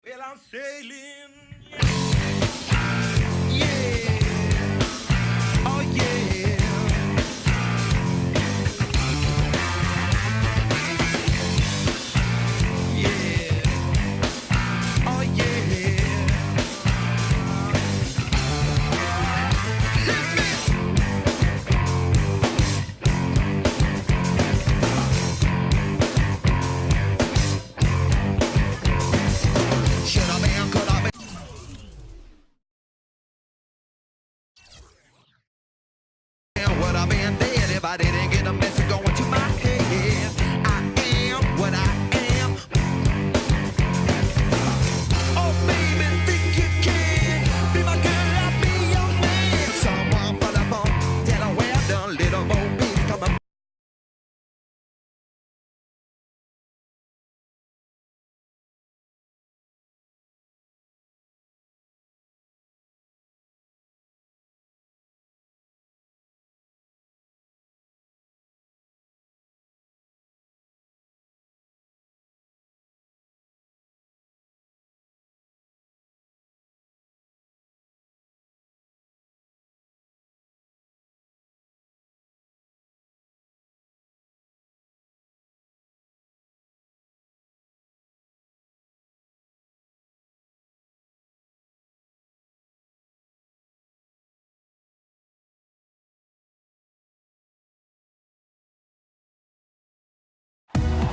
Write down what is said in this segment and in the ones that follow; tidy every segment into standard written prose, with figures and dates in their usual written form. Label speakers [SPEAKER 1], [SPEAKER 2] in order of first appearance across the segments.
[SPEAKER 1] Well, I'm sailing. Yeah. Oh, yeah. Yeah. Oh, yeah. Should I be, could I be? Would I been dead if I didn't get a message going to my head? I am what I am. Oh, baby, think you can be my girl, I'll be your man. Someone for the phone, tell her where I've done, little Bo Peep, come on.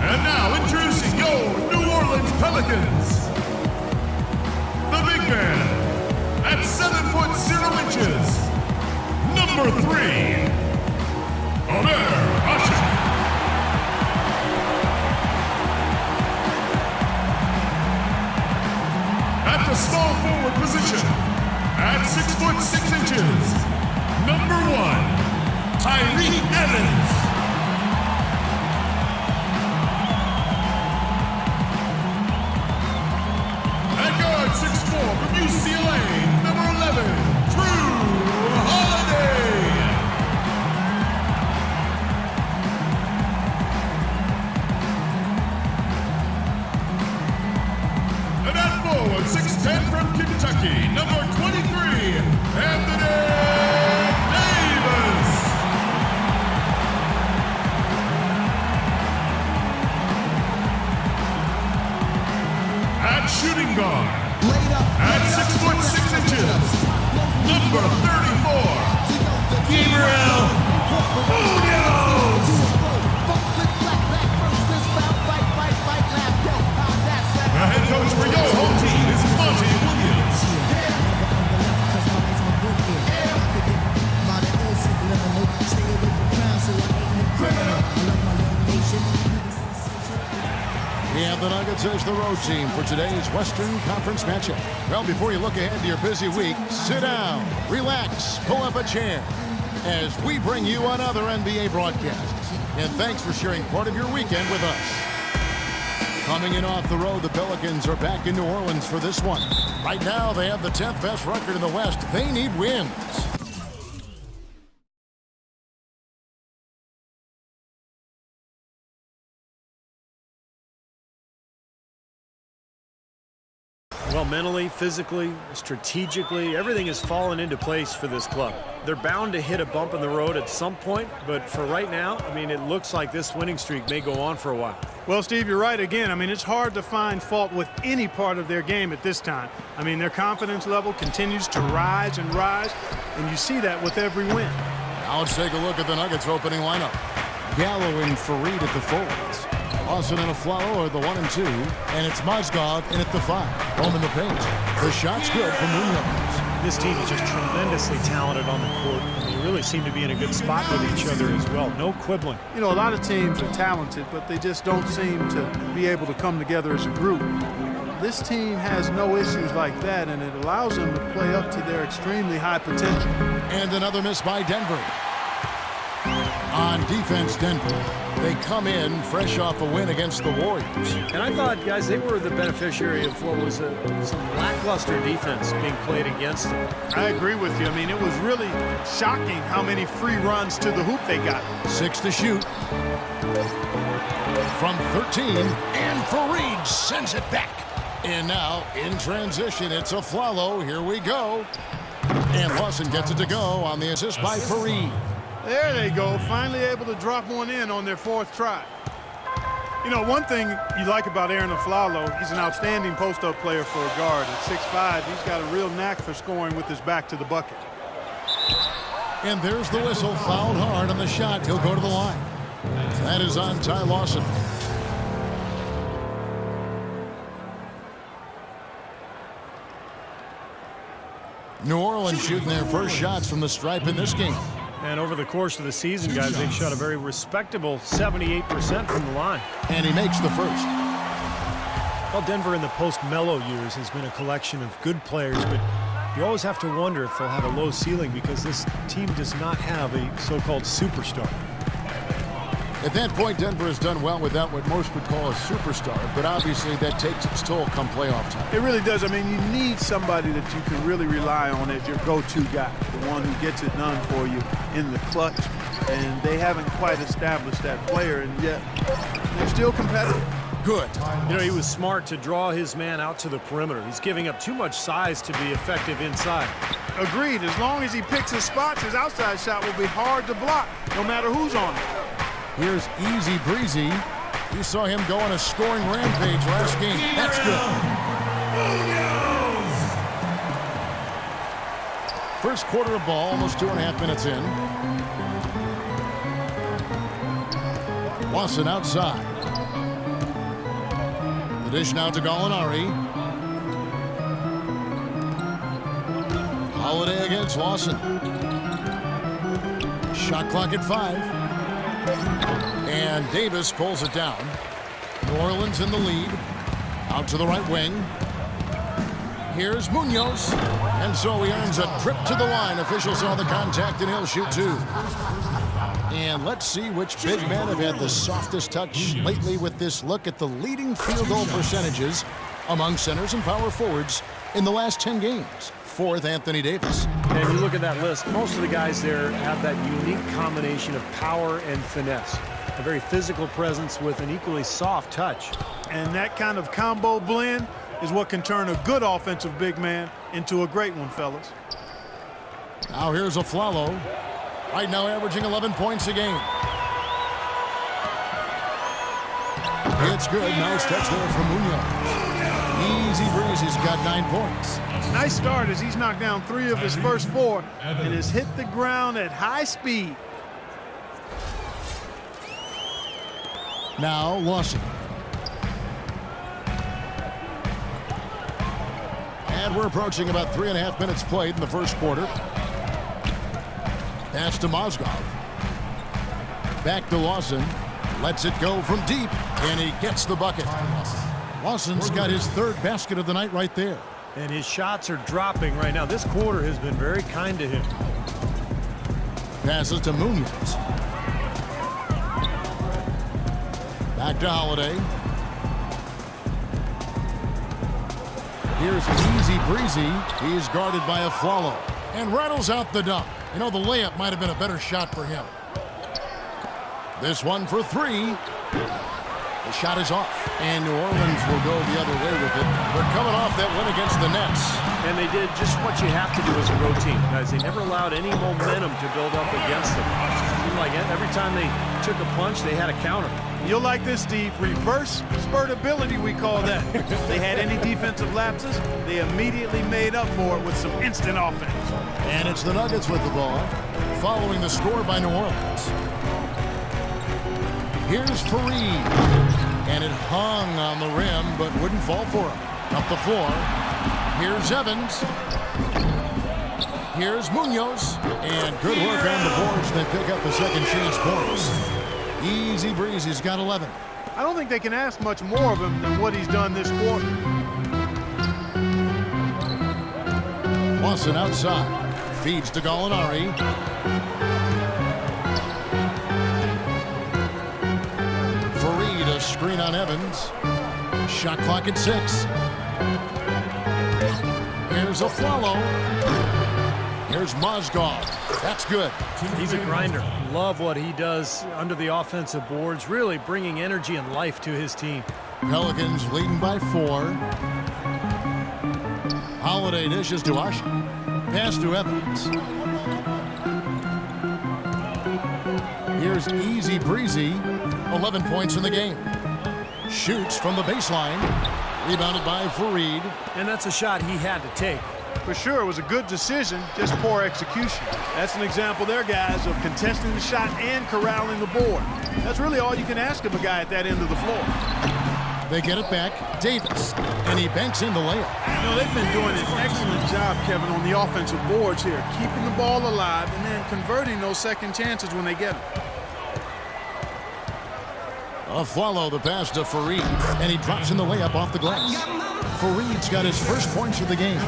[SPEAKER 2] And now introducing your New Orleans Pelicans. The big man at 7 foot 0 inches. Number 3, Omer Asik. At the small forward position, at 6 foot 6 inches. Number 1, Tyreke Evans. Guard 6'4" from UCLA, number 11, Drew Holiday. And at forward, 6'10" from Kentucky, number 23, Anthony Davis. At shooting guard, at 6 foot 6 inches, number 34, Gabriel Munoz. The head coach for your home team is Monty Williams.
[SPEAKER 3] We have the Nuggets as the road team for today's Western Conference matchup. Well, before you look ahead to your busy week, sit down, relax, pull up a chair as we bring you another NBA broadcast. And thanks for sharing part of your weekend with us. Coming in off the road, the Pelicans are back in New Orleans for this one. Right now, they have the 10th best record in the West. They need wins.
[SPEAKER 4] Well, mentally, physically, strategically, everything has fallen into place for this club. They're bound to hit a bump in the road at some point, but for right now, I mean, it looks like this winning streak may go on for a while.
[SPEAKER 5] Well, Steve, you're right again. I mean, it's hard to find fault with any part of their game at this time. I mean, their confidence level continues to rise, and you see that with every win.
[SPEAKER 3] Now let's take a look at the Nuggets opening lineup. Gallo and Fareed at the forwards. Lawson and Aflalo are the 1 and 2, and it's Mozgov in at the 5. Home in the paint. The shot's good from Munoz.
[SPEAKER 4] This team is just tremendously talented on the court, and they really seem to be in a good spot with each other as well. No quibbling.
[SPEAKER 5] You know, a lot of teams are talented, but they just don't seem to be able to come together as a group. This team has no issues like that, and it allows them to play up to their extremely high potential.
[SPEAKER 3] And another miss by Denver. On defense, Denver. They come in fresh off a win against the Warriors.
[SPEAKER 4] And I thought, guys, they were the beneficiary of what was some lackluster defense being played against them.
[SPEAKER 5] I agree with you. I mean, it was really shocking how many free runs to the hoop they got.
[SPEAKER 3] 6 to shoot. From 13, and Fareed sends it back. And now, in transition, it's Afflalo. Here we go. And Lawson gets it to go on the assist by Faried.
[SPEAKER 5] There they go, finally able to drop one in on their fourth try. You know, one thing you like about Aaron Afflalo, he's an outstanding post-up player for a guard. At 6'5", he's got a real knack for scoring with his back to the bucket.
[SPEAKER 3] And there's the whistle, fouled hard on the shot. He'll go to the line. That is on Ty Lawson. New Orleans shooting their first shots from the stripe in this game.
[SPEAKER 4] And over the course of the season, guys, they've shot a very respectable 78% from the line.
[SPEAKER 3] And he makes the first.
[SPEAKER 4] Well, Denver in the post-Melo years has been a collection of good players, but you always have to wonder if they'll have a low ceiling because this team does not have a so-called superstar.
[SPEAKER 3] At that point, Denver has done well without what most would call a superstar, but obviously that takes its toll come playoff time.
[SPEAKER 5] It really does. I mean, you need somebody that you can really rely on as your go-to guy, the one who gets it done for you in the clutch. And they haven't quite established that player, and yet they're still competitive.
[SPEAKER 3] Good.
[SPEAKER 4] You know, he was smart to draw his man out to the perimeter. He's giving up too much size to be effective inside.
[SPEAKER 5] Agreed. As long as he picks his spots, his outside shot will be hard to block, no matter who's on it.
[SPEAKER 3] Here's Easy Breezy. You saw him go on a scoring rampage last game. That's good. First quarter of ball, almost 2.5 minutes in. Lawson outside. The dish now to Gallinari. Holiday against Lawson. Shot clock at 5. And Davis pulls it down. New Orleans in the lead. Out to the right wing. Here's Munoz. And so he earns a trip to the line. Officials saw the contact and he'll shoot 2. And let's see which big men have had the softest touch lately with this look at the leading field goal percentages among centers and power forwards in the last 10 games. Fourth, Anthony Davis.
[SPEAKER 4] And you look at that list, most of the guys there have that unique combination of power and finesse. A very physical presence with an equally soft touch.
[SPEAKER 5] And that kind of combo blend is what can turn a good offensive big man into a great one, fellas.
[SPEAKER 3] Now here's Afflalo. Right now averaging 11 points a game. It's good. Nice touch there from Munoz. Easy breeze. He's got 9 points.
[SPEAKER 5] Nice start as he's knocked down 3 of his first 4 and has hit the ground at high speed.
[SPEAKER 3] Now Lawson. And we're approaching about 3.5 minutes played in the first quarter. Pass to Mozgov. Back to Lawson. Lets it go from deep, and he gets the bucket. Lawson's got his 3rd basket of the night right there.
[SPEAKER 4] And his shots are dropping right now. This quarter has been very kind to him.
[SPEAKER 3] Passes to Munoz. Back to Holiday. Here's Easy Breezy. He's guarded by Afflalo. And rattles out the dunk. You know, the layup might have been a better shot for him. This one for 3. The shot is off. And New Orleans will go the other way with it. They're coming off that win against the Nets.
[SPEAKER 4] And they did just what you have to do as a road team, guys. They never allowed any momentum to build up against them. It seemed like every time they took a punch, they had a counter.
[SPEAKER 5] You'll like this, Steve. Reverse spurtability, we call that. They had any defensive lapses, they immediately made up for it with some instant offense.
[SPEAKER 3] And it's the Nuggets with the ball, following the score by New Orleans. Here's Faried. And it hung on the rim, but wouldn't fall for him. Up the floor. Here's Evans. Here's Munoz. And good work on the boards. They pick up the second chance points. Easy breeze. He's got 11.
[SPEAKER 5] I don't think they can ask much more of him than what he's done this quarter.
[SPEAKER 3] Lawson outside. Feeds to Gallinari. Faried, a screen on Evans. Shot clock at 6. Here's Afflalo. Here's Mozgov. That's good.
[SPEAKER 4] He's a grinder. Love what he does under the offensive boards, really bringing energy and life to his team.
[SPEAKER 3] Pelicans leading by 4. Holiday dishes to Usher. Pass to Evans. Here's Easy Breezy. 11 points in the game. Shoots from the baseline. Rebounded by Fareed.
[SPEAKER 4] And that's a shot he had to take.
[SPEAKER 5] For sure, it was a good decision, just poor execution. That's an example there, guys, of contesting the shot and corralling the board. That's really all you can ask of a guy at that end of the floor.
[SPEAKER 3] They get it back. Davis. And he banks in the layup.
[SPEAKER 5] You know, they've been doing an excellent job, Kevin, on the offensive boards here, keeping the ball alive and then converting those second chances when they get them.
[SPEAKER 3] Follow the pass to Fareed, and he drops in the layup off the glass. Fareed's got his first points of the game.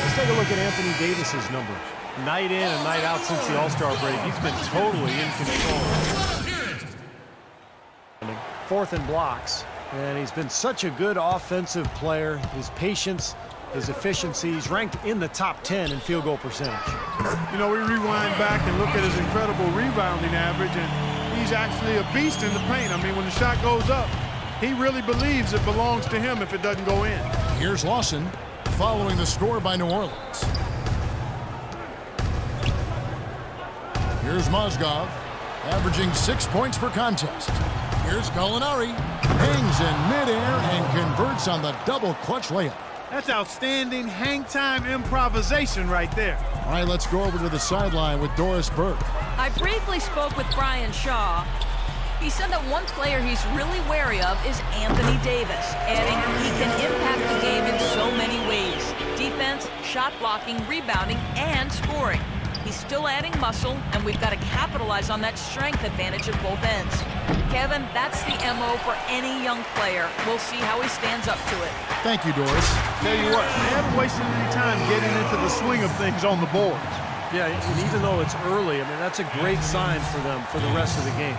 [SPEAKER 4] Let's take a look at Anthony Davis's numbers. Night in and night out since the All-Star break, he's been totally in control. Fourth in blocks, and he's been such a good offensive player. His patience, his efficiency, he's ranked in the top 10 in field goal percentage.
[SPEAKER 5] You know, we rewind back and look at his incredible rebounding average, and he's actually a beast in the paint. I mean, when the shot goes up, he really believes it belongs to him if it doesn't go in.
[SPEAKER 3] Here's Lawson, following the score by New Orleans. Here's Mozgov, averaging 6 points per contest. Here's Gallinari, hangs in midair and converts on the double clutch layup.
[SPEAKER 5] That's outstanding hang-time improvisation right there.
[SPEAKER 3] All right, let's go over to the sideline with Doris Burke.
[SPEAKER 6] I briefly spoke with Brian Shaw. He said that one player he's really wary of is Anthony Davis, adding he can impact the game in so many ways. Defense, shot blocking, rebounding, and scoring. He's still adding muscle, and we've got to capitalize on that strength advantage at both ends. Kevin, that's the MO for any young player. We'll see how he stands up to it.
[SPEAKER 3] Thank you, Doris.
[SPEAKER 5] Tell you what, they haven't wasted any time getting into the swing of things on the boards.
[SPEAKER 4] Yeah, and even though it's early, I mean, that's a great sign for them for the rest of the game.